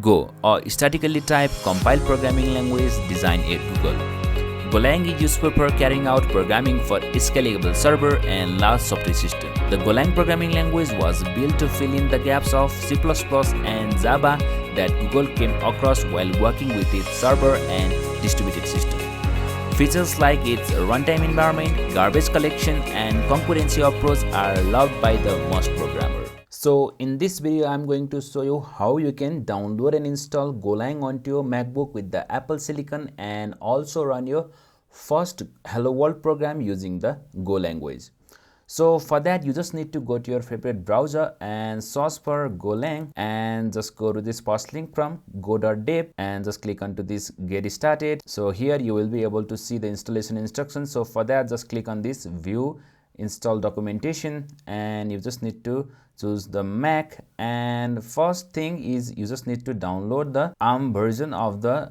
Go, a statically typed compiled programming language designed at Google. GoLang is useful for carrying out programming for scalable server and large software systems. The GoLang programming language was built to fill in the gaps of C++ and Java that Google came across while working with its server and distributed system. Features like its runtime environment, garbage collection, and concurrency approach are loved by the most programmers. So in this video, I'm going to show you how you can download and install GoLang onto your MacBook with the Apple Silicon and also run your first Hello World program using the Go language. So for that, you just need to go to your favorite browser and search for GoLang and just go to this first link from go.dev and just click onto this get started. So here you will be able to see the installation instructions. So for that, just click on this view install documentation and you just need to choose the Mac, and first thing is you just need to download the ARM version of the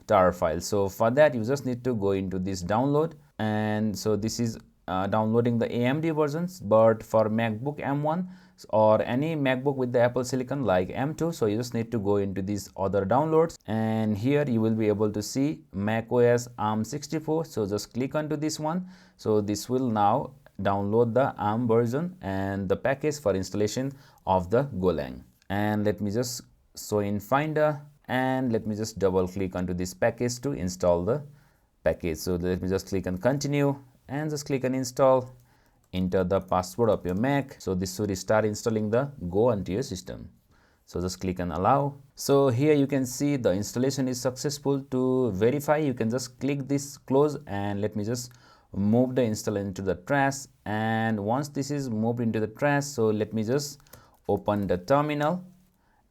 tar file. So for that, you just need to go into this download, and so this is downloading the AMD versions, but for MacBook M1 or any MacBook with the Apple Silicon like M2, so you just need to go into these other downloads, and here you will be able to see macOS ARM64. So just click onto this one. So this will now download the ARM version and the package for installation of the GoLang. And let me just show in Finder, and let me just double click onto this package to install the package. So let me just click on continue and just click on install. Enter the password of your Mac. So this should start installing the Go onto your system. So just click on allow. So here you can see the installation is successful. To verify, you can just click this close, and let me just move the installer into the trash. And once this is moved into the trash, so let me just open the terminal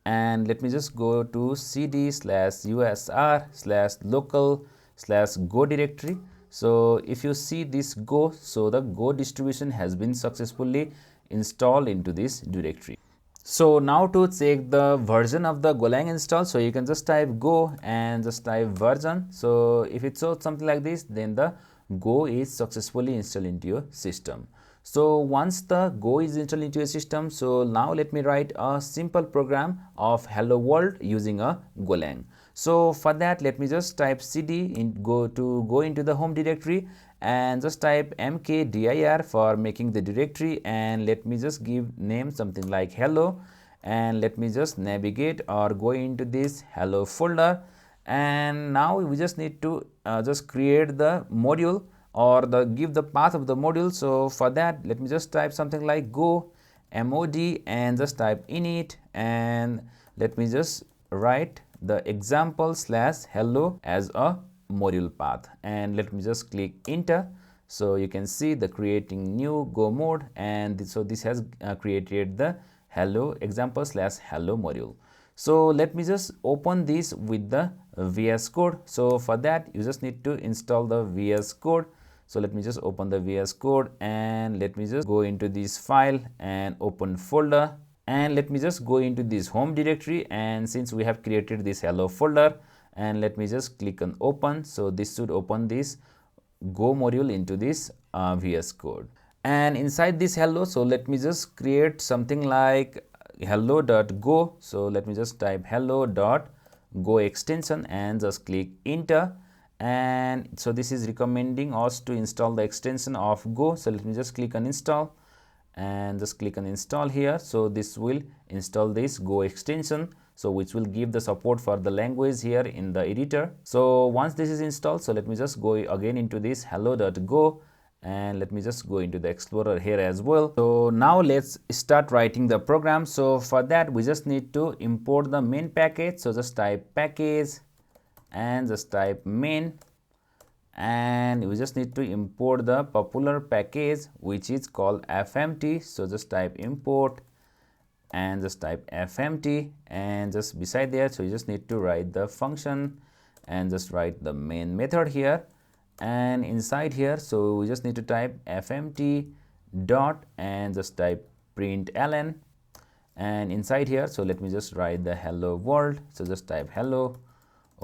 and let me just go to cd/usr/local/go directory. So if you see this Go, so the Go distribution has been successfully installed into this directory. So now to check the version of the GoLang install, so you can just type Go and just type version. So if it shows something like this, then the Go is successfully installed into your system. So once the Go is installed into your system, so now let me write a simple program of Hello World using a GoLang. So for that, let me just type cd go into the home directory and just type mkdir for making the directory, and let me just give name something like hello, and let me just navigate or go into this hello folder. And now we just need to just create the module or give the path of the module. So for that, let me just type something like go mod and just type init, and let me just write the example/hello as a module path, and let me just click enter. So you can see the creating new Go mode, and so this has created the hello example/hello module. So let me just open this with the VSCode. So for that, you just need to install the VSCode. So let me just open the VSCode and let me just go into this file and open folder, and let me just go into this home directory, and since we have created this hello folder, and let me just click on open. So this should open this Go module into this VSCode, and inside this hello, so let me just create something like hello.go. So let me just type hello.go extension and just click enter. And so this is recommending us to install the extension of Go. So let me just click on install and just click on install here. So this will install this Go extension, so which will give the support for the language here in the editor. So once this is installed, so let me just go again into this hello.go, and let me just go into the Explorer here as well. So now let's start writing the program. So for that, we just need to import the main package. So just type package and just type main, and we just need to import the popular package which is called fmt. So just type import and just type fmt, and just beside there, so you just need to write the function and just write the main method here, and inside here, so we just need to type fmt dot and just type println, and inside here, so let me just write the hello world. So just type hello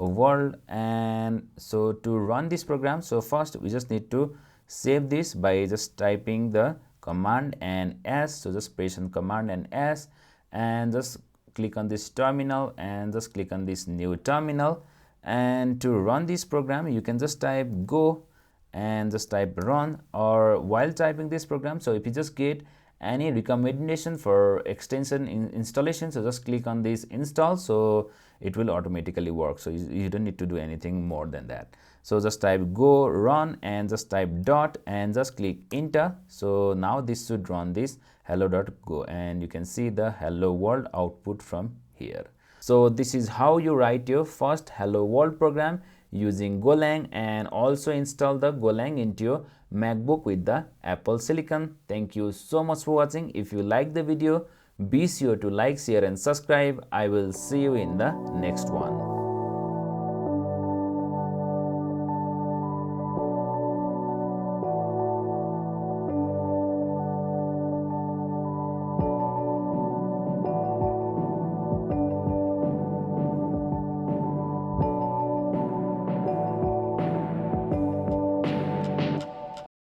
world. And so to run this program, so first we just need to save this by just typing the command and S. So just press on command and S and just click on this terminal and just click on this new terminal. And to run this program, you can just type go and just type run, or while typing this program, so if you just get any recommendation for extension installation, so just click on this install, so it will automatically work. So you don't need to do anything more than that. So just type go run and just type dot and just click enter. So now this should run this hello.go, and you can see the hello world output from here. So this is how you write your first hello world program using GoLang, and also install the GoLang into your MacBook with the Apple Silicon. Thank you so much for watching. If you like the video, be sure to like, share and subscribe. I will see you in the next one.